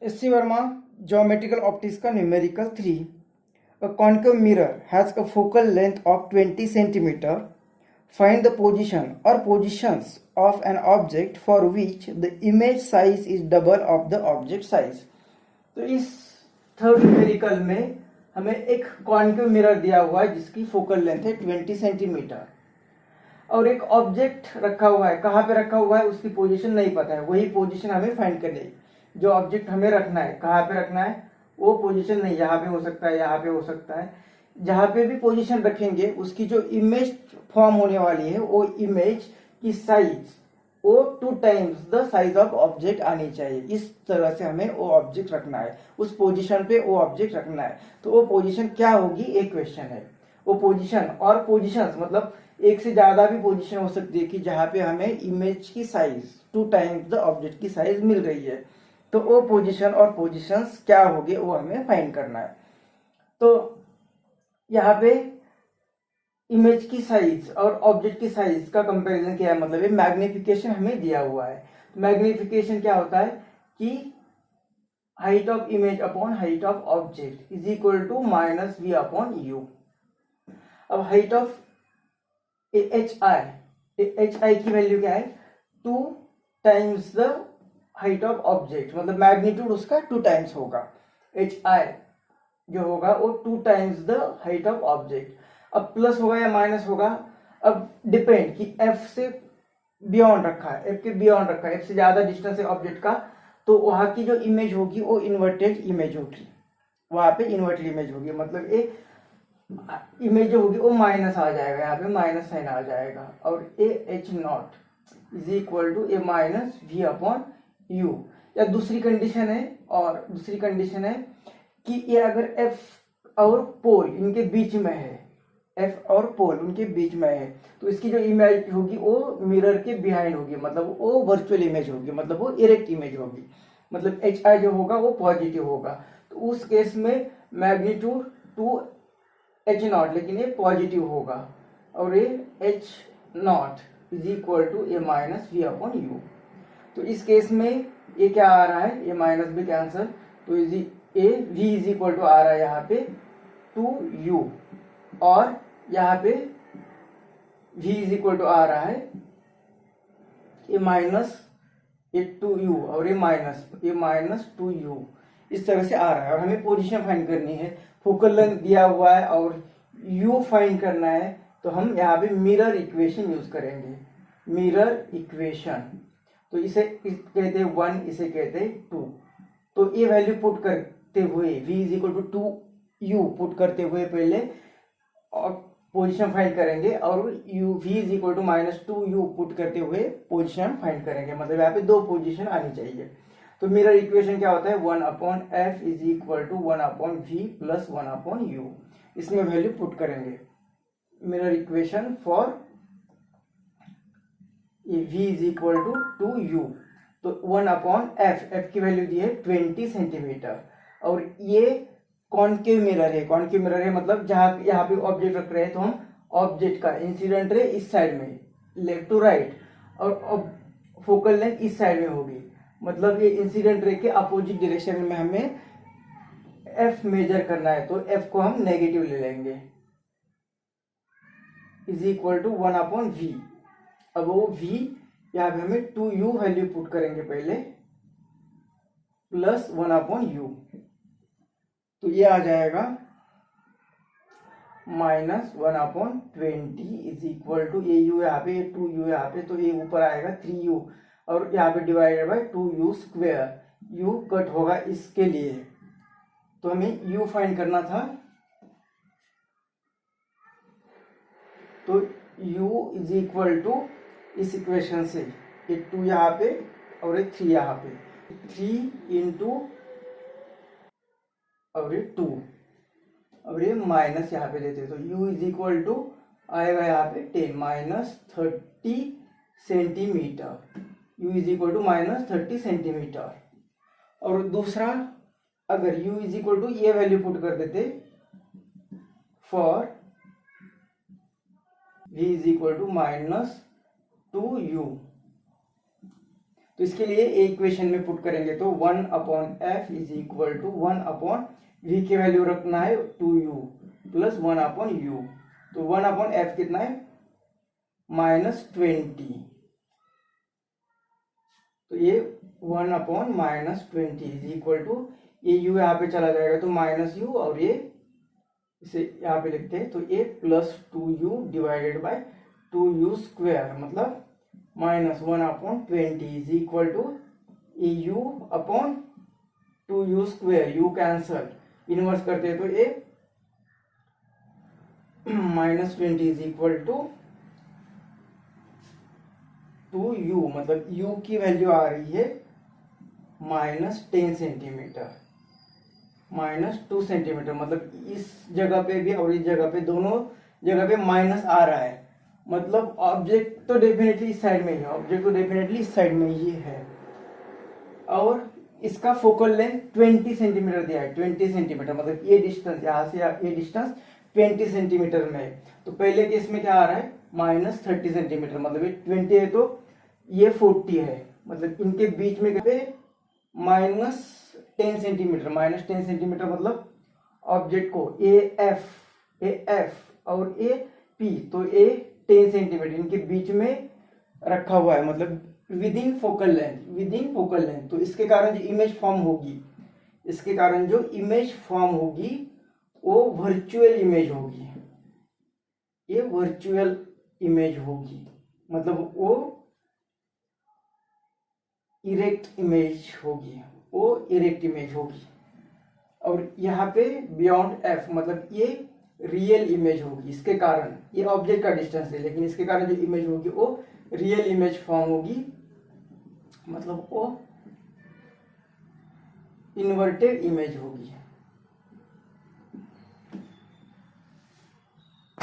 S.C. Verma, Geometrical Optics का numerical 3. A concave mirror has a focal length of 20 centimeter. Find the position or positions of an object for which the image size is double of the object size. तो इस third numerical में हमें एक concave mirror दिया हुआ है जिसकी focal length है 20 सेंटीमीटर और एक ऑब्जेक्ट रखा हुआ है. कहाँ पे रखा हुआ है उसकी पोजीशन नहीं पता है, वही पोजीशन हमें फाइंड करनी है. जो ऑब्जेक्ट हमें रखना है कहाँ पे रखना है वो पोजीशन नहीं, यहाँ पे हो सकता है, यहाँ पे हो सकता है. जहाँ पे भी पोजीशन रखेंगे उसकी जो इमेज फॉर्म होने वाली है वो इमेज की साइज वो 2 times the size of object आनी चाहिए. इस तरह से हमें वो ऑब्जेक्ट रखना है, उस पोजीशन पे वो ऑब्जेक्ट रखना है. तो वो पोजीशन क्या होगी एक क्वेश्चन है. वो पोजीशन और पोजीशंस मतलब एक से ज्यादा भी पोजीशन हो सकती है कि जहाँ पे हमें इमेज की साइज 2 टाइम्स द ऑब्जेक्ट की साइज मिल रही है. तो वो पोजीशन और पोजीशंस क्या होंगे वो हमें फाइंड करना है. तो यहाँ पे इमेज की साइज और ऑब्जेक्ट की साइज का कंपैरिजन क्या है, मतलब ये मैग्निफिकेशन हमें दिया हुआ है. मैग्निफिकेशन क्या होता है कि height of image upon height of object is equal to minus v upon u. अब हाइट ऑफ एच आई की वैल्यू क्या है 2 times the height of object, मतलब मैग्नीट्यूड उसका 2 टाइम्स होगा. एच आई जो होगा वो 2 times the height of object. अब प्लस होगा या माइनस होगा, अब डिपेंड कि एफ से बियॉन्ड रखा है, एफ के बियॉन्ड रखा है, एफ से ज्यादा डिस्टेंस है ऑब्जेक्ट का, तो वहां की जो इमेज होगी वो इन्वर्टेड इमेज होगी, वहां पे इन्वर्टेड इमेज होगी. मतलब ए इमेज जो होगी वो माइनस आ जाएगा, यहाँ पे माइनस साइन आ जाएगा. और a h naught is equal to a minus v upon u. या दूसरी कंडीशन है, और दूसरी कंडीशन है कि ये अगर एफ और पोल इनके बीच में है, एफ और पोल उनके बीच में है, तो इसकी जो इमेज होगी वो मिरर के बिहाइंड होगी, मतलब वो वर्चुअल इमेज होगी, मतलब वो इरेक्ट इमेज होगी. मतलब एच आई जो होगा वो पॉजिटिव होगा. तो उस केस में मैग्नीट्यूड 2 एच नॉट, लेकिन ये पॉजिटिव होगा. और ये h naught is equal to a minus v upon u. तो इस केस में ये क्या आ रहा है, ये माइनस भी कैंसल, तो a v is equal to आ रहा है यहाँ पे 2u, और यहाँ पे v इज इक्वल टू आ रहा है ये माइनस ये 2u और ये माइनस 2u. इस तरह से आ रहा है. और हमें पोजीशन फाइंड करनी है, फोकल लेंथ दिया हुआ है और u फाइंड करना है. तो हम यहाँ पे मिरर इक्वेशन यूज करेंगे, मिरर इक्वेशन. तो इसे कहते हैं 1, इसे कहते हैं 2. तो ये वैल्यू पुट करते हुए v is equal to 2u put करते हुए पहले और पोजीशन फाइंड करेंगे, और v is equal to minus 2u put करते हुए पोजीशन फाइंड करेंगे. मतलब यहाँ पे 2 पोजीशन आनी चाहिए. तो मिरर इक्वेशन क्या होता है 1 upon f is equal to 1 upon v plus 1 upon u. इसमें वैल्यू पुट करेंगे. Mirror equation for v is equal to 2u. तो 1 अपॉन एफ की वैल्यू दी है 20 सेंटीमीटर. और ये कॉन्केव मिरर है, कॉन्केव मिरर है मतलब जहां यहाँ पे ऑब्जेक्ट रख रहे हैं तो हम ऑब्जेक्ट का इंसिडेंट रे इस साइड में लेफ्ट टू राइट और फोकल लेंथ इस साइड में होगी. मतलब ये इंसिडेंट रे के अपोजिट डायरेक्शन में हमें एफ मेजर करना है, तो एफ को हम नेगेटिव ले लेंगे is equal to 1 upon v. अब वो v यहाँ पे हमें 2u वैल्यू पुट करेंगे पहले प्लस 1 अपॉन यू. तो ये आ जाएगा minus 1 upon 20 is equal to ये u यहाँ पे 2u यहाँ पे, तो ये ऊपर आएगा 3u और यहाँ पे divided by 2u square. u cut होगा इसके लिए, तो हमें u फाइंड करना था. तो u इज इक्वल टू इस इक्वेशन से ये 2 यहाँ पे और ये 3 यहाँ पे, 3 इंटू और ये 2 और ये माइनस यहाँ पे देते, तो u इज इक्वल टू आएगा यहाँ पे 10 minus 30 centimetre. u is equal to minus 30 centimetre. और दूसरा अगर u इज इक्वल टू ये वैल्यू पुट कर देते for v is equal to minus 2u, तो इसके लिए इक्वेशन में पुट करेंगे तो 1/f is equal to 1/v की वैल्यू रखना है 2u प्लस 1/u। तो 1/f कितना है -20। तो ये 1/-20 इज इक्वल टू ये u यहाँ पे चला जाएगा तो -u और ये इसे यहाँ पे लिखते हैं तो ये +2u divided by 2u square मतलब -1/20 is equal to u/2u square. u cancel inverse करते हैं तो ये -20 इज इक्वल टू 2u मतलब u की वैल्यू आ रही है -10 सेंटीमीटर -2 सेंटीमीटर मतलब इस जगह पे भी और इस जगह पे दोनों जगह पे माइनस आ रहा है। मतलब ऑब्जेक्ट तो डेफिनेटली इस साइड में ही है, ऑब्जेक्ट तो डेफिनेटली इस साइड में ही है और इसका फोकल लेंथ 20 सेंटीमीटर दिया है। 20 सेंटीमीटर मतलब ये डिस्टेंस यहाँ से ये डिस्टेंस 20 सेंटीमीटर में है। तो पहले केस में क्या आ रहा है -30 सेंटीमीटर मतलब ये 20 है तो ये 40 है मतलब इनके बीच में -10 सेंटीमीटर -10 सेंटीमीटर मतलब ऑब्जेक्ट को AF और AP तो A 10 सेंटीमीटर इनके बीच में रखा हुआ है मतलब विद इन फोकल लेंथ। तो इसके कारण जो इमेज फॉर्म होगी वो वर्चुअल इमेज होगी, ये वर्चुअल इमेज होगी मतलब वो इरेक्ट इमेज होगी और यहाँ पे बियॉन्ड f मतलब ये रियल इमेज होगी। इसके कारण ये ऑब्जेक्ट का डिस्टेंस है लेकिन इसके कारण जो इमेज होगी वो रियल इमेज फॉर्म होगी मतलब वो इन्वर्टेड इमेज होगी।